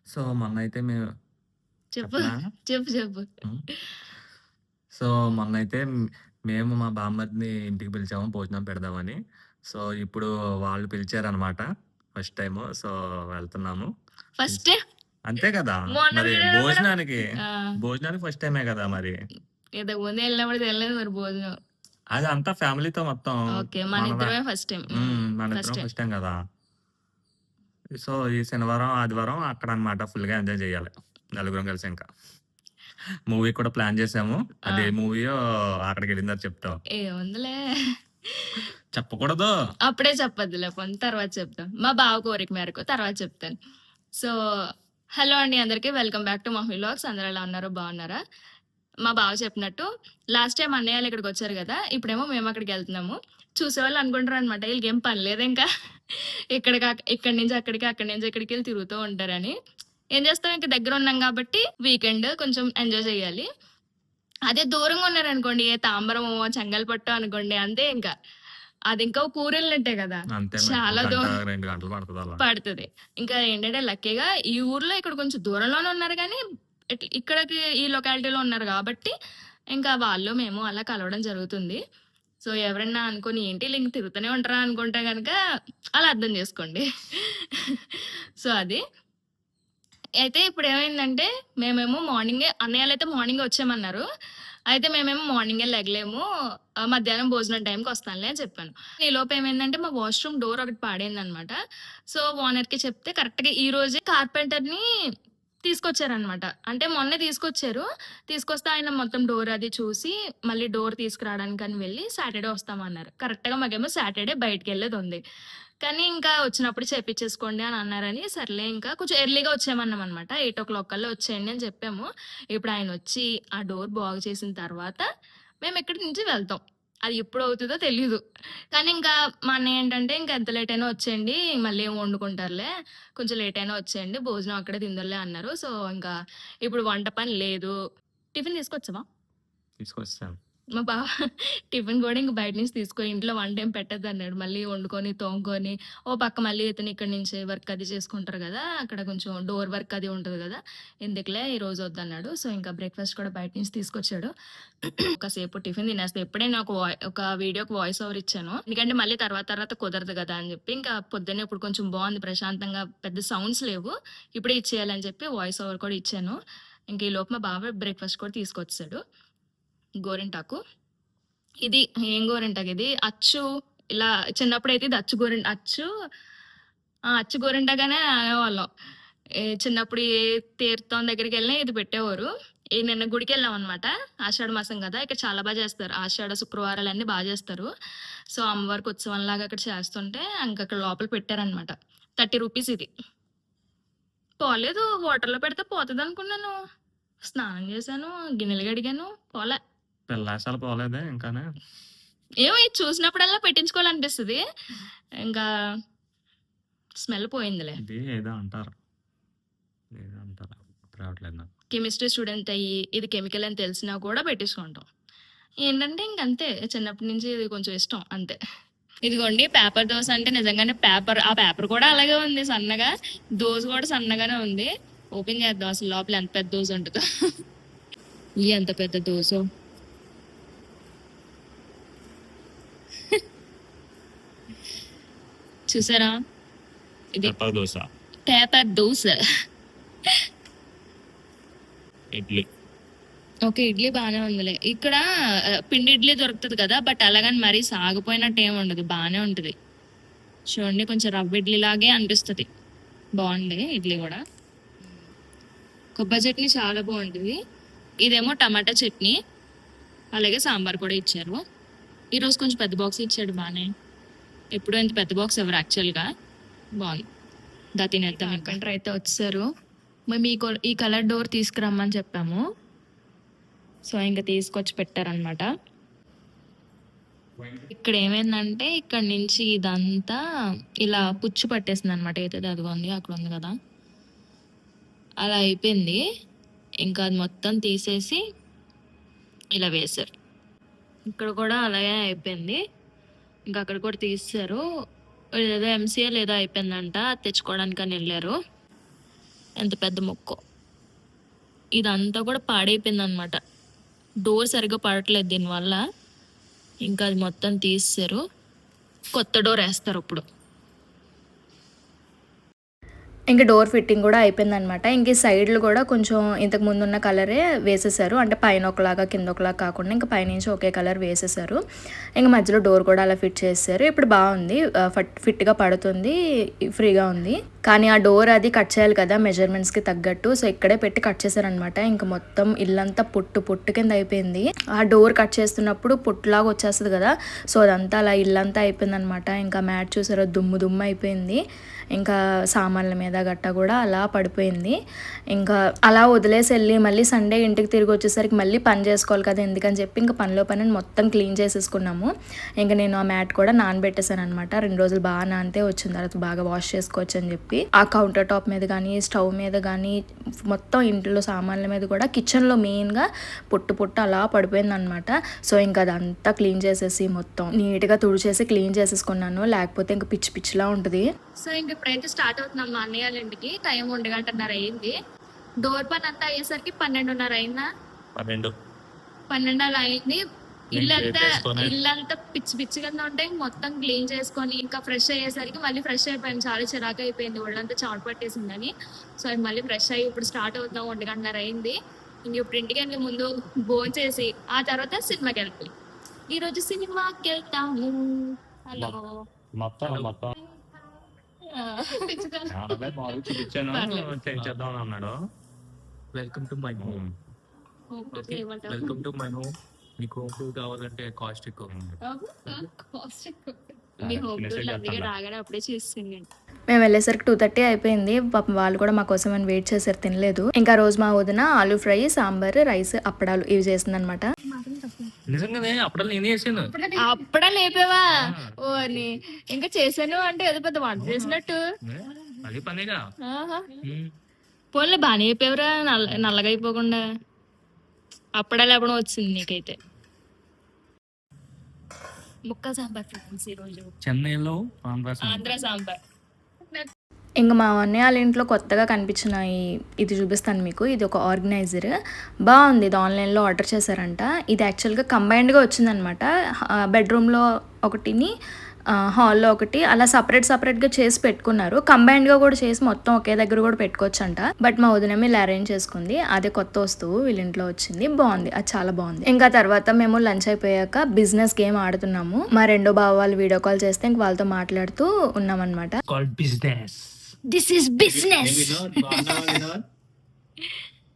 So, మొన్నైతే మేము చెప్పు. చెప్పనా? చెప్పు. చెప్పు. హ్మ్. సో, మొన్నైతే మేము మా బామ్మర్దిని ఇంటికి పిలిచాము భోజనం పెడదామని. సో, ఇప్పుడు వాళ్ళు పిలిచారనమాట ఫస్ట్ టైము. సో, వెళ్తున్నాము. ఫస్ట్ పిలిచి టైమ్ అంతే కదా! మొన్న మరి వీడియోలో కూడా భోజనానికి, ఆ! భోజనానికి ఫస్ట్ టైమే కదా మరి. ఇంతకు ముందు ఎళ్ళినప్పుడు తినలేదు మరి భోజనం. అది అంతా ఫ్యామిలీతో మొత్తం ఓకే. మన ఫ్యా మనిద్దరమే ఫస్ట్ టైమ్. ఫస్ట్ మనిద్దరం టైమ్. ఫస్ట్ టైమ్ గదా! సో, ఈ శనివారం, ఆదివారం అక్కడనమాట ఫుల్‌గా ఎంజాయ్ జేయాలి. నలుగురం కలిసి ఇంకా. మూవీ కూడా ప్లాన్ జేసాము. ఆ! అది ఏ మూవీయో అక్కడికెళ్ళిన తర్వాత చెప్తాం. ఏముందిలే. చెప్పకూడదు. అప్పుడే చెప్పొద్దులే పోనీ తర్వాత చెప్తాం. మా బావ కోరిక మేరకు తర్వాత చెప్తాను. సో, హలో అండి అందరికి. Welcome back to Mahi vlogs. అందరూ ఎలా ఉన్నారు? బాగున్నారా? మా బావ చెప్పినట్టు లాస్ట్ టైమ్ అన్నయ్య వాళ్ళు ఇక్కడికొచ్చారు గదా! ఇప్పుడేమో మేము అక్కడికెళ్తున్నాము. చూసేవాళ్ళు అనుకుంటారనమాట ఈళ్ళకేం పని లేదింకా. ఇక్కడి నుంచి అక్కడికి, అక్కడి నుంచి ఇక్కడికెళ్ళి తిరుగుతూ ఉంటారని. ఏం చేస్తాం ఇంక దగ్గరున్నాం గాబట్టి వీకెండ్ కొంచెం ఎంజాయ్ చేయాలి. అదే దూరంగా ఉన్నారనుకోండి ఏ తాంబరమో, చెంగల్పట్టో అనుకోండి అంతే ఇంకా. అదింకా ఒక ఊరెళ్ళినట్టే గదా! అంతే మరి. ఒక చాలా గంట, 2 గంటలు పడతదలా. పడతది. ఇంకా ఏంటంటే లక్కీగా ఈ ఊర్లో ఇక్కడ కొంచెం దూరంలోనే ఉన్నారు గానీ, ఇక్కడికి ఈ లొకాలిటీలో ఉన్నారు గాబట్టి, ఇంకా వాళ్ళు, మేము అలా కలవడం జరుగుతుంది. సో, ఎవరన్నా అనుకోని ఏంటి ఈళ్ళింక తిరుగుతూనే ఉంటారా అనుకుంటే గనక అలా అర్థం జేసుకోండి. సో, అది. అయితే ఇప్పుడేమైందంటే, మేమేమో మార్నింగే అన్నయ్యోళ్ళైతే మార్నింగే వచ్చేయమన్నారు. అయితే మేమేమో మార్నింగే లెగలేము. మధ్యాహ్నం భోజనం టైంకొస్తానులే అని చెప్పాను. ఈలోపు ఏమైందంటే, మా వాష్‌రూమ్ డోర్ ఒకటి పాడైందనమాట. సో, ఓనర్‌కి చెప్తే కరెక్ట్‌గా ఈ రోజే కార్పెంటర్‌ని తీసుకొచ్చారనమాట. అంటే మొన్నే తీసుకొచ్చారు. తీసుకొస్తే ఆయన మొత్తం డోర్ అది చూసి, మళ్ళీ డోర్ తీసుకురావడానికని వెళ్ళి సాటర్‌డే వస్తామన్నారు. కరెక్ట్‌గా మాకేమో సాటర్‌డే బయటికెళ్ళేదుంది. కానీ ఇంకా వచ్చినప్పుడు చేపిచ్చేసుకోండి అని అన్నారని, సర్లే ఇంకా కొంచెం ఎర్లీగా వచ్చేయమన్నామనమాట. 8:00 కల్లా వచ్చేయండి అని చెప్పాము. ఇప్పుడు ఆయనొచ్చి ఆ డోర్ బాగు చేసిన తర్వాత మేమిక్కడి నుంచి వెళ్తాం. అది ఎప్పుడవుతదో తెలీదు. కానీ ఇంకా మా అన్నయ్య ఏంటంటే, "ఇంక ఎంత లేట్ అయినా వచ్చేయండి. మళ్ళీ ఏం వండుకుంటారులే. కొంచెం లేట్ అయినా వచ్చేయండి. భోజనం అక్కడే తిందురులే" అన్నారు. సో, ఇంకా ఇప్పుడు వంట పని లేదు. టిఫిన్ తీసుకొచ్చావా? తీసుకొచ్చేసాను. మా బావ టిఫిన్ గూడా ఇంక బయట నుంచి తీసుకో ఇంట్లో వంటేం పెట్టొద్దన్నాడు. మళ్ళీ వండుకొని, తోముకొని, ఓ పక్క మళ్ళీ ఇతను ఇక్కడి నుంచి వర్క్ అది చేసుకుంటారు గదా! అక్కడ కొంచెం డోర్ వర్క్ అది ఉంటది గదా! ఎందుకులే ఈరోజు వద్దన్నాడు. సో, ఇంకా బ్రేక్‌ఫాస్ట్ కూడా బయట నుంచి తీసుకొచ్చాడు. కాసేపు టిఫిన్ తినేస్తా. ఇప్పుడే నేను ఒక వీడియోకి వాయిస్ ఓవర్ ఇచ్చాను. ఎందుకంటే మళ్ళీ తర్వాత తర్వాత కుదరదు గదా! అని జెప్పి, ఇంకా పొద్దున్నే ఇప్పుడు కొంచెం బావుంది ప్రశాంతంగా పెద్ద సౌండ్స్ లేవు. ఇప్పుడే ఇచ్చేయాలని చెప్పి వాయిస్ ఓవర్ కూడా ఇచ్చాను. ఇంక ఈలోపు మా బావ బ్రేక్‌ఫాస్ట్ కూడా తీసుకొచ్చేసాడు. గోరింటాకు. ఇది ఏం గోరింటాకిది? అచ్చు ఇలా చిన్నప్పుడైతే ఇది అచ్చు గోరింటాకనే అనేవాళ్ళం. చిన్నప్పుడు ఏ తీర్థం దగ్గరికెళ్ళినా ఇది పెట్టేవారు. నిన్న గుడికెళ్ళామనమాట. ఆషాఢ మాసం గదా! ఇక్కడ చాలా చేస్తారు. ఆషాఢ శుక్రవారాలన్నీ జేస్తారు. సో, అమ్మవారికి ఉత్సవంలాగా అక్కడ చేస్తుంటే ఇంకక్కడ లోపల పెట్టారనమాట. 30 రూపీస్ ఇది. పోలేదు. వాటర్‌లో పెడితే పోతదనుకున్నాను. స్నానం చేశాను, గిన్నెలు కడిగాను పోలే. పిల్లాసాలు పోలేదే ఇంకానే. ఏమో ఇది చూసినప్పుడల్లా పెట్టించుకోవాలనిపిస్తది. ఇంకా స్మెల్ పోయిందిలే. ఇది ఏదో అంటారు. ఏదో అంటారు. గుర్తు రావట్లేదు నాకు. కెమిస్ట్రీ స్టూడెంట్ అయ్యి ఇది కెమికల్ అని తెలిసినా కూడా పెట్టేసుకుంటాం. ఏంటంటే ఇంకంతే చిన్నప్పటి నుంచి ఇది కొంచెం ఇష్టం అంతే. ఇదిగోండి పేపర్ దోస అంటే నిజంగానే ఆ పేపర్ కూడా అలాగే ఉంది సన్నగా. దోస కూడా సన్నగానే ఉంది. ఓపెన్ చేద్దాం అసలు లోపల ఎంత పెద్ద దోస ఉంటుందో. ఎంత పెద్ద దోసో. చూసారా? ఇది pepper dosa. Paper dosa. Idli. Okay. Idli బానే ఉందిలే. ఇక్కడ పిండి ఇడ్లీ దొరుకుతది కదా! బట్ అలాగని మరీ సాగిపోయినట్టు ఏమి ఉండదు. బానే ఉంటది. చూడండి కొంచెం రవ్వ ఇడ్లీ లాగే అనిపిస్తది. బావుంది ఇడ్లీ గూడా. కొబ్బరి చట్నీ చాలా బావుంటది. ఇదేమో టమాటా చట్నీ. అలాగే సాంబార్ కూడా ఇచ్చారు. ఈరోజు కొంచెం పెద్ద బాక్స్ ఇచ్చాడు బానే. ఎప్పుడూ ఇంత పెద్ద బాక్స్ ఇవ్వరు యాక్చువల్‌గా. బావుంది. తినేద్దాం. కార్పెంటర్ అయితే వచ్చేసారు. మేము ఈ కలర్ డోర్ తీసుకురమ్మని చెప్పాము. సో, ఇంక తీసుకొచ్చి పెట్టారనమాట. ఇక్కడ ఏమైందంటే ఇక్కడి నుంచి ఇదంతా ఇలా పుచ్చు పట్టేసిందనమాట. ఏదైతే అదిగో ఉంది అక్కడ ఉంది కదా! అలా అయిపోయింది. ఇంకా అది మొత్తం తీసేసి ఇలా వేశారు. ఇక్కడ కూడా అలాగే అయిపోయింది. ఇంకా అక్కడ కూడా తీసేశారు. ఏదో ఎంసీఏ ఏదో అయిపోయిందంట. అది తెచ్చుకోవడానికని ఎళ్లారు. ఎంత పెద్ద మొక్కో. ఇదంతా కూడా పాడైపోయింది అనమాట. డోర్ సరిగ్గా పడట్లేదు దీనివల్ల. ఇంకా అది మొత్తం తీసేశారు. కొత్త డోర్ వేస్తారు ఇప్పుడు. ఇంక డోర్ ఫిట్టింగ్ కూడా అయిపోయిందనమాట. ఇంక ఈ సైడ్లు కూడా కొంచెం ఇంతకు ముందు ఉన్న కలరే వేసేసారు. అంటే పైన ఒకలాగా కింద ఒకలాగా కాకుండా ఇంకా పైనుంచి ఒకే కలర్ వేసేసారు. ఇంక మధ్యలో డోర్ కూడా అలా ఫిట్ చేసేసారు. ఇప్పుడు బాగుంది, ఫిట్గా పడుతుంది, ఫ్రీగా ఉంది. కానీ ఆ డోర్ అది కట్ చేయాలి కదా మెజర్మెంట్స్కి తగ్గట్టు. సో ఇక్కడే పెట్టి కట్ చేశారనమాట. ఇంకా మొత్తం ఇల్లంతా పుట్టు కింద అయిపోయింది. ఆ డోర్ కట్ చేస్తున్నప్పుడు పుట్టులాగా వచ్చేస్తుంది కదా, సో అదంతా అలా ఇల్లంతా అయిపోయింది అనమాట. ఇంకా మ్యాట్ చూసారో దుమ్ము అయిపోయింది. ఇంకా సామాన్ల మీద గట్ట కూడా అలా పడిపోయింది. ఇంకా అలా వదిలేసి వెళ్ళి మళ్ళీ సండే ఇంటికి తిరిగి వచ్చేసరికి మళ్ళీ పని చేసుకోవాలి కదా, ఎందుకని చెప్పి ఇంకా పనిలో పని మొత్తం క్లీన్ చేసేసుకున్నాము. ఇంకా నేను ఆ మ్యాట్ కూడా నానబెట్టేశాను అనమాట. 2 రోజులు బాగా నానితే వచ్చిన తర్వాత బాగా వాష్ చేసుకోవచ్చు అని చెప్పి ఆ కౌంటర్ టాప్ మీద కానీ స్టవ్ మీద కానీ మొత్తం ఇంట్లో సామాన్ల మీద కూడా కిచెన్లో మెయిన్గా పుట్టు అలా పడిపోయింది అనమాట. సో ఇంకా అదంతా క్లీన్ చేసేసి మొత్తం నీట్గా తుడిచేసి క్లీన్ చేసేసుకున్నాను, లేకపోతే ఇంకా పిచ్చిలా ఉంటుంది. సో ఇంక ఇప్పుడైతే స్టార్ట్ అవుతున్నాం మా అన్నయ్య వాళ్ళ ఇంటికి. టైం 1:30 అయింది. డోర్ పని అంతా అయ్యేసరికి 12:30 అయిందా, 12 అలా అయింది. ఇల్లంతా పిచ్చిగా ఉంటే మొత్తం క్లీన్ చేసుకొని ఇంకా ఫ్రెష్ అయ్యేసరికి మళ్ళీ ఫ్రెష్ అయిపోయింది. చాలా చిరాకు అయిపోయింది, ఒళ్ళంతా చాటు పట్టేసిందని. సో మళ్ళీ ఫ్రెష్ అయ్యి ఇప్పుడు స్టార్ట్ అవుతాం. 1:30 అయింది. ఇంక ఇప్పుడు ఇంటికి వెళ్ళి ముందు భోజనం చేసి ఆ తర్వాత సినిమాకి వెళ్తాం. ఈరోజు సినిమాకి వెళ్తాము. హలో చూపించాను చేద్దాం అన్నాడు. Welcome to my home. Welcome to my home. మీకు హోమ్ టూర్ కావాలంటే కాస్ట్ ఎక్కువ. మీ హోమ్ టూర్ అందుకే రాగానే అప్పుడే చేసింది. మేము వెళ్ళేసరికి 2:30 అయిపోయింది. పాపం వాళ్ళు కూడా మా కోసం అని వెయిట్ చేశారు, తినలేదు. ఇంకా రోజు మా వదిన ఆలూ ఫ్రై, సాంబార్, రైస్, అప్పడాలు ఇవి చేసిందనమాట. నిజంగానే అప్పడాలు నేనే చేసాను. అప్పుడే లేపేవా? ఓ అని ఇంకా చేశాను అంటే ఏదో పెద్ద వంట చేసినట్టు. అది పనేగా. పోన్లే బాగానే అయిపోయావురా, నల్లగా అయిపోకుండా. అప్పుడే లేపడం వచ్చింది నీకైతే. ముక్క సాంబార్ ఫ్రెండ్స్ ఈరోజు చెన్నైలో ఆంధ్ర సాంబార్. ఇంకా మా అన్నయ్య వాళ్ళ ఇంట్లో కొత్తగా కనిపించిన ఇది చూపిస్తాను మీకు. ఇది ఒక ఆర్గనైజర్, బాగుంది. ఇది ఆన్లైన్లో ఆర్డర్ చేశారంట. ఇది యాక్చువల్గా కంబైన్డ్గా వచ్చిందనమాట. బెడ్రూమ్లో ఒకటిని, హాల్లో ఒకటి, అలా సపరేట్గా చేసి పెట్టుకున్నారు. కంబైన్డ్గా కూడా చేసి మొత్తం ఒకే దగ్గర కూడా పెట్టుకోవచ్చు అంట. బట్ మా వదిన ఇలా అరేంజ్ చేసుకుంది. అదే కొత్త వస్తువు వీళ్ళ ఇంట్లో వచ్చింది, బాగుంది, అది చాలా బాగుంది. ఇంకా తర్వాత మేము లంచ్ అయిపోయాక బిజినెస్ గేమ్ ఆడుతున్నాము. మా రెండో బావ వాళ్ళు వీడియో కాల్ చేస్తే ఇంక వాళ్ళతో మాట్లాడుతూ ఉన్నాం అనమాట. This is business.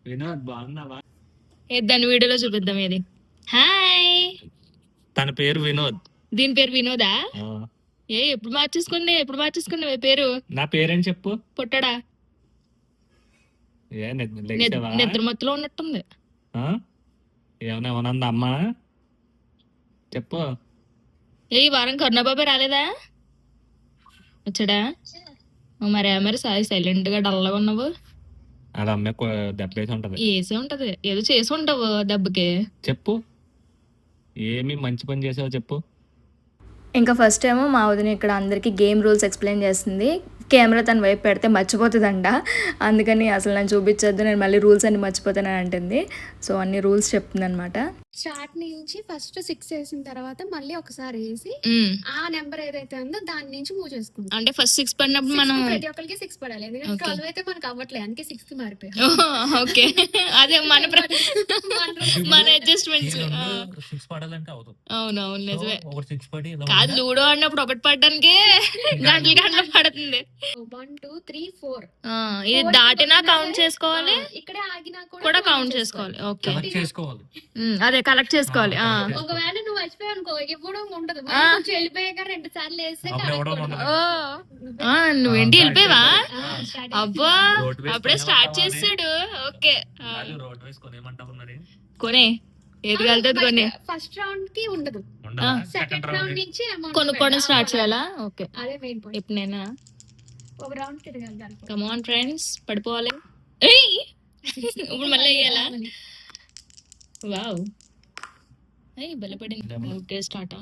వినోద్ బాగున్నావా? దాని వీడియోలో చూపిద్దాం. ఇది హాయ్, తన పేరు వినోద్. దీని పేరు వినోదా? ఎప్పుడు మార్చేసుకున్నావే పేరు? నా పేరేంటి చెప్పు. పుట్టడా? నిద్ర మత్తులో ఉన్నట్టుంది. ఏమన్నా అమ్మా చెప్పు. ఈ వారం కరుణాబాబు రాలేదా? వచ్చాడా? మరి సైలెంట్ గా డల్గా ఉన్నావు. అది అమ్మే దెబ్బ వేసి ఉంటది, ఏదో చేసి ఉంటావు దెబ్బకి. చెప్పు, ఏమి మంచి పని చేసావో చెప్పు. ఇంకా ఫస్ట్ ఏమో మా వదిన ఇక్కడ అందరికీ గేమ్ రూల్స్ ఎక్స్ప్లెయిన్ చేస్తుంది. కెమెరా తన వైపు పెడితే మర్చిపోతుందంట, అందుకని అసలు నేను చూపించొద్దు, నేను మళ్ళీ రూల్స్ అన్ని మర్చిపోతానని అంటుంది. సో అన్ని రూల్స్ చెప్తుంది అనమాట. స్టార్ట్ నుంచి ఫస్ట్ 6 వేసిన తర్వాత మళ్ళీ ఒకసారి వేసి ఆ నెంబర్ ఏదైతే ఉందో దాని నుంచి మూవ్ చేసుకుంటాం. అంటే ఫస్ట్ 6 పడినప్పుడు మనం ప్రతి ఒక్కరికి 6 పడాలి, ఎందుకంటే 12 అయితే మనకు అవ్వట్లేదు, అందుకే 6 కి మారిపోయాం. ఓకే, అదే మన అడ్జస్ట్మెంట్స్. అవునవును, నిజమే. కాదు, లూడో ఆడినప్పుడు ఒకటి పడడానికి గంటలు పడుతుంది. 1 2 3 4 ఇది దాటినా కౌంట్ చేసుకోవాలి, ఇక్కడే ఆగినా కూడా కౌంట్ చేసుకోవాలి. ఓకే, అదే కలెక్ట్ చేసుకోవాలి. ఒకవేళ నువ్వు మర్చిపోయావు అనుకో, ఇవ్వడం ఉండదు. కొంచెం వెళ్ళిపోయాక 2 సార్లు వేస్తే నువ్వేంటి వెళ్ళిపోయావా? అబ్బా, అప్పుడే స్టార్ట్ చేసాడు. ఓకే, కొనే ఏది వెళ్తుంది కొనే. ఫస్ట్ రౌండ్ కి ఉండదు, సెకండ్ రౌండ్ నుంచి కొనుక్కోవడం స్టార్ట్ చేయాలా? ఓకే, అదే మెయిన్ పాయింట్. ఇప్పుడు నేనా ఒక రౌండ్ తిరగాలి. కమ్ ఆన్ ఫ్రెండ్స్, పడిపోవాలి. ఇప్పుడు మళ్ళీ వేయాలా? వావ్, బలపడింది. Okay, start.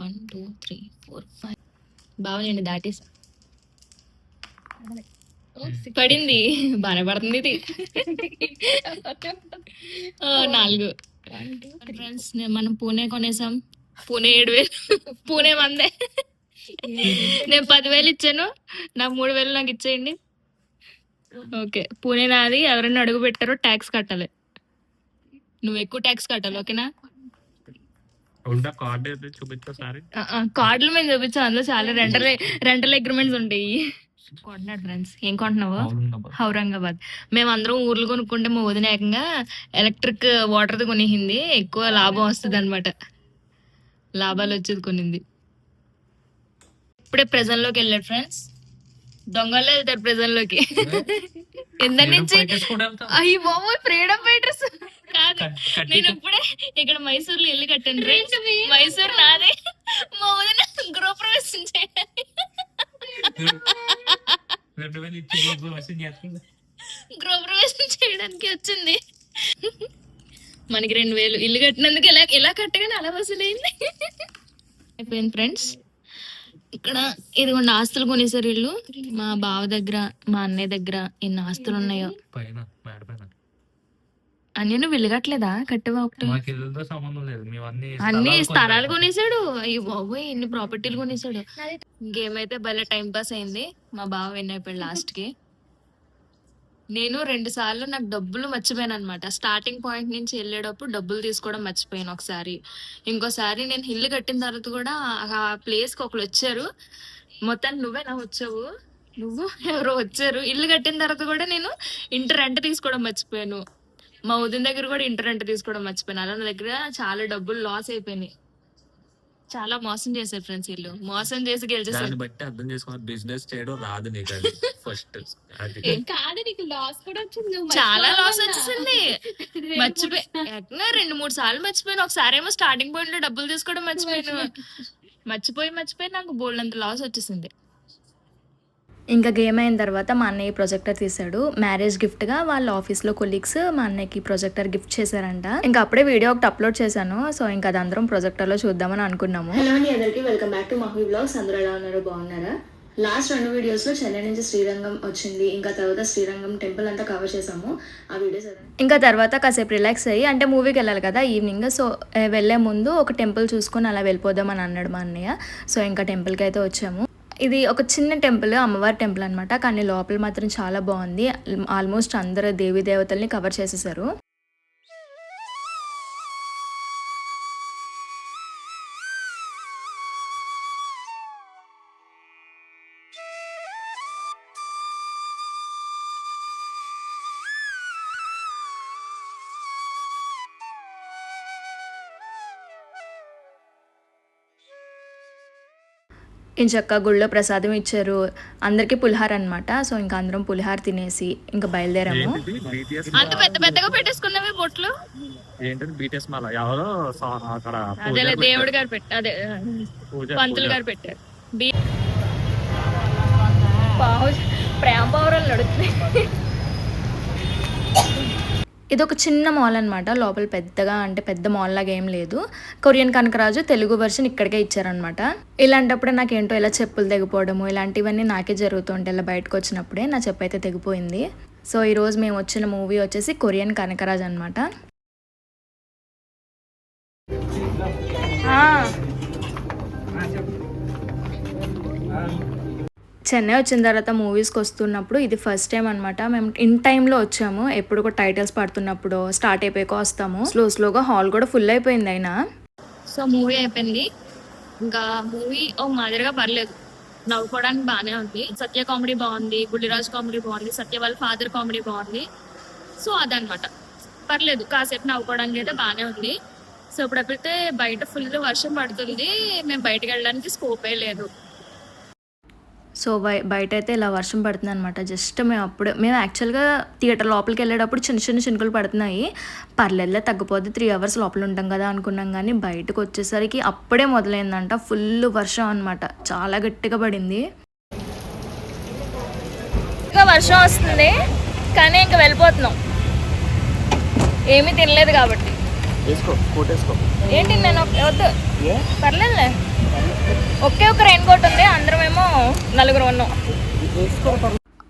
1 2 3 4 5. బాగా నేను దాటేసా. పడింది, బాగానే పడుతుంది ఇది. 4 ఫ్రెండ్స్ మనం పూణే కొనేసాం. పూణే 7,000, పూణే మందే. నేను 10,000 ఇచ్చాను, నాకు 3,000 నాకు ఇచ్చేయండి. ఓకే, పూణే నాది. ఎవరైనా అడుగు పెట్టారో ట్యాక్స్ కట్టాలి, నువ్వు ఎక్కువ ట్యాక్స్ కట్టాలి, ఓకేనా? ఉందా కార్డు అయితే చూపించు సారి. కార్డులు మేము చూపించాం, అందులో చాలా రెంటల్ అగ్రిమెంట్స్ ఉంటాయి. కొంటున్నాడు ఫ్రెండ్స్. ఏం కొంటున్నావు? ఔరంగాబాద్. మేము అందరం ఊర్లు కొనుక్కుంటే మా వదిన ఏకంగా ఎలక్ట్రిక్ వాటర్ది కొనిహింది, ఎక్కువ లాభం వస్తుంది అనమాట, లాభాలు వచ్చేది కొనింది. ఇప్పుడే ప్రెజెంట్ లోకి వెళ్ళాడు ఫ్రెండ్స్, దొంగలే వెళ్తారు ప్రెజెంట్ లోకి. ఎందరి నుంచి అయ్యి బాబు ఫ్రీడమ్ ఫైటర్స్ కాదు. నేను ఇప్పుడే ఇక్కడ మైసూర్లో ఇల్లు కట్టాను. మైసూర్ నాదే, మా వదిన గృహప్రవేశం చేయడానికి గృహప్రవేశం చేయడానికి వచ్చింది. మనకి 2,000 ఇల్లు కట్టినందుకు ఎలా కట్టగానే అలా వసూలైంది. అయిపోయింది ఫ్రెండ్స్. ఇక్కడ ఇదిగోండి ఆస్తులు కొనేసారు వీళ్ళు. మా బావ దగ్గర, మా అన్నయ్య దగ్గర ఎన్ని ఆస్తులు ఉన్నాయో. పైన మేడ పైన అన్నీ నువ్వు వెళ్ళగట్లేదా? కట్టవా ఒకటి? మాకు ఇల్లుతో సంబంధం లేదు, మేము అన్ని స్థలాలు కొనేసాడు. అయ్యో బాబోయ్, ఎన్ని ప్రాపర్టీలు కొనేసాడు. ఇంకేమైతే భలే టైం పాస్ అయింది. మా బావ విన్ అయిపోయాడు లాస్ట్ కి. నేను 2 సార్లు నాకు డబ్బులు మర్చిపోయాను అనమాట. స్టార్టింగ్ పాయింట్ నుంచి వెళ్ళేటప్పుడు డబ్బులు తీసుకోవడం మర్చిపోయాను ఒకసారి. ఇంకోసారి నేను ఇల్లు కట్టిన తర్వాత కూడా ఆ ప్లేస్ కి ఒకరు వచ్చారు. మొత్తానికి నువ్వేనా వచ్చావు, నువ్వు ఎవరో వచ్చారు. ఇల్లు కట్టిన తర్వాత కూడా నేను ఇంటి రెంట్ తీసుకోవడం మర్చిపోయాను. మా వదిన దగ్గర కూడా ఇంటి రెంట్ తీసుకోవడం మర్చిపోయాను. అలా నా దగ్గర చాలా డబ్బులు లాస్ అయిపోయినాయి. చాలా మోసం చేశారు ఫ్రెండ్స్ వీళ్ళు, మోసం చేసి గెలిచేసారు. దాన్ని బట్టి అర్థం చేసుకున్న బిజినెస్ చేయడం రాదు నీకు, అది ఫస్ట్. అది కాదు, నీకు లాస్ కూడా వచ్చింది. నువ్వు చాలా లాస్ మర్చిపోవాలి వచ్చేసింది. మర్చిపోయి 2-3 సార్లు మర్చిపోయాను. ఒకసారి ఏమో స్టార్టింగ్ పాయింట్ లో డబ్బులు తీసుకోవడం మర్చిపోయాను. మర్చిపోయి నాకు బోల్డ్ అంత లాస్ వచ్చేసింది. ఇంకా గేమ్ అయిన తర్వాత మా అన్నయ్య ప్రొజెక్టర్ తీసాడు. మ్యారేజ్ గిఫ్ట్గా వాళ్ళ ఆఫీస్లో కొలీగ్స్ మా అన్నయ్యకి ప్రొజెక్టర్ గిఫ్ట్ చేశారంట. ఇంకా అప్పుడే వీడియో ఒకటి అప్లోడ్ చేశాను. సో ఇంకా అది అందరం ప్రొజెక్టర్లో చూద్దామని అనుకున్నాము. హలో అండి అందరికీ, welcome back to Mahi blogs. అందరూ ఎలా ఉన్నారు, బాగున్నారా? లాస్ట్ 2 వీడియోస్లో చెన్నై నుంచి శ్రీరంగం వచ్చింది. ఇంకా తర్వాత శ్రీరంగం టెంపుల్ అంతా కవర్ చేసాము. ఆ వీడియోస్ ఇంకా తర్వాత కాసేపు రిలాక్స్ అయ్యి, అంటే మూవీకి వెళ్ళాలి కదా ఈవినింగ్. సో వెళ్ళే ముందు ఒక టెంపుల్ చూసుకొని అలా వెళ్ళిపోదామని అన్నాడు మా అన్నయ్య. సో ఇంకా టెంపుల్కి అయితే వచ్చాము. ఇది ఒక చిన్న టెంపుల్, అమ్మవారి టెంపుల్ అనమాట. కానీ లోపల మాత్రం చాలా బాగుంది. ఆల్మోస్ట్ అందరు దేవీ దేవతల్ని కవర్ చేసేసారు. ఇంచక్క గుళ్ళో ప్రసాదం ఇచ్చారు అందరికి, పులిహార అనమాట. సో ఇంకా అందరం పులిహార తినేసి ఇంకా బయలుదేరాము. అంత పెద్దగా పెట్టేసుకున్నవి బొట్లు. ఏంటంటే BTS మాల ఎవరో అక్కడ అదే దేవుడు గారు అదే పంతులు గారు పెట్టారు. ప్రేమ పౌరాలు నడుస్తుంది. ఇది ఒక చిన్న మాల్ అనమాట. లోపల పెద్దగా అంటే పెద్ద మాల్ లాగా ఏం లేదు. కొరియన్ కనకరాజు తెలుగు వర్షన్ ఇక్కడికే ఇచ్చారనమాట. ఇలాంటప్పుడే నాకేంటో ఇలా చెప్పులు తెగిపోవడము ఇలాంటివన్నీ నాకే జరుగుతుంటాయి. ఇలా బయటకు వచ్చినప్పుడే నా చెప్పు అయితే తెగిపోయింది. సో ఈరోజు మేము వచ్చిన మూవీ వచ్చేసి కొరియన్ కనకరాజ్ అనమాట. చెన్నై వచ్చిన తర్వాత మూవీస్కి వస్తున్నప్పుడు ఇది ఫస్ట్ టైం అనమాట. మేము ఇన్ టైంలో వచ్చాము. ఎప్పుడు కూడా టైటిల్స్ పడుతున్నప్పుడు స్టార్ట్ అయిపోయాక వస్తాము. స్లోగా హాల్ కూడా ఫుల్ అయిపోయింది అయినా. సో మూవీ అయిపోయింది. ఇంకా మూవీ మాదిరిగా పర్లేదు, నవ్వుకోవడానికి బాగానే ఉంది. సత్య కామెడీ బాగుంది, బుల్లిరాజ్ కామెడీ బాగుంది, సత్య వాళ్ళ ఫాదర్ కామెడీ బాగుంది. సో అదనమాట, పర్లేదు, కాసేపు నవ్వుకోవడానికి అయితే బాగానే ఉంది. సో ఇప్పుడైతే బయట ఫుల్ వర్షం పడుతుంది, మేము బయటకు వెళ్ళడానికి స్కోపే లేదు. సో బయట అయితే ఇలా వర్షం పడుతుంది అనమాట. జస్ట్ మేము యాక్చువల్గా థియేటర్ లోపలికి వెళ్ళేటప్పుడు చిన్న చినుకులు పడుతున్నాయి. పర్లేదులే తగ్గిపోతే 3 hours లోపల ఉంటాం కదా అనుకున్నాం. కానీ బయటకు వచ్చేసరికి అప్పుడే మొదలైందంట ఫుల్ వర్షం అనమాట. చాలా గట్టిగా పడింది. ఇంకా వర్షం వస్తుంది కానీ ఇంకా వెళ్ళిపోతున్నాం, ఏమీ తినలేదు కాబట్టి. ఏంటి నేను వద్దు, పర్లేదులే. ఒకే ఒక రెయిన్ కోట్ ఉంది, అందరమేమో 4 ఉన్నాం.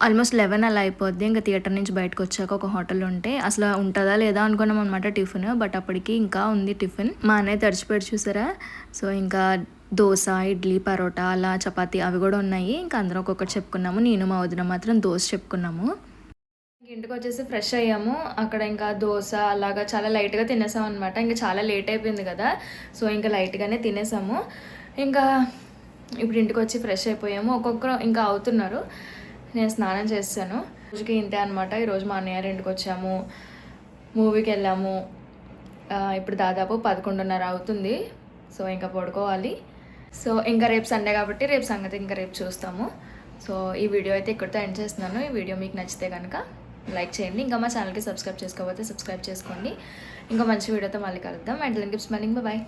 ఆల్మోస్ట్ 11 అలా అయిపోద్ది. ఇంకా థియేటర్ నుంచి బయటకు వచ్చాక ఒక హోటల్ ఉంటే అసలు ఉంటుందా లేదా అనుకున్నాం అనమాట టిఫిన్. బట్ అప్పటికి ఇంకా ఉంది టిఫిన్. మా అన్నయ్య తడిచిపెట్టి చూసారా. సో ఇంకా దోశ, ఇడ్లీ, పరోటా, అలా చపాతీ అవి కూడా ఉన్నాయి. ఇంకా అందరం ఒక్కొక్కటి చెప్పుకున్నాము. నేను మా వదిన మాత్రం దోశ చెప్పుకున్నాము. ఇంటికి వచ్చేసి ఫ్రెష్ అయ్యాము. అక్కడ ఇంకా దోశ అలాగా చాలా లైట్గా తినేసాం అనమాట. ఇంకా చాలా లేట్ అయిపోయింది కదా, సో ఇంకా లైట్గానే తినేసాము. ఇంకా ఇప్పుడు ఇంటికి వచ్చి ఫ్రెష్ అయిపోయాము. ఒక్కొక్కరు ఇంకా అవుతున్నారు. నేను స్నానం చేస్తాను. రోజుకి ఇంతే అనమాట. ఈరోజు మా అన్నయ్య ఇంటికి వచ్చాము, మూవీకి వెళ్ళాము. ఇప్పుడు దాదాపు 11:30 అవుతుంది. సో ఇంకా పడుకోవాలి. సో ఇంకా రేపు సండే కాబట్టి రేపు సంగతి ఇంకా రేపు చూస్తాము. సో ఈ వీడియో అయితే ఇక్కడితో ఎండ్ చేస్తున్నాను. ఈ వీడియో మీకు నచ్చితే కనుక లైక్ చేయండి. ఇంకా మా ఛానల్కి సబ్స్క్రైబ్ చేసుకోకపోతే సబ్స్క్రైబ్ చేసుకోండి. ఇంకా మంచి వీడియోతో మళ్ళీ కలుద్దాం. అండ్ గిఫ్ట్స్ మళ్ళీ బాయ్.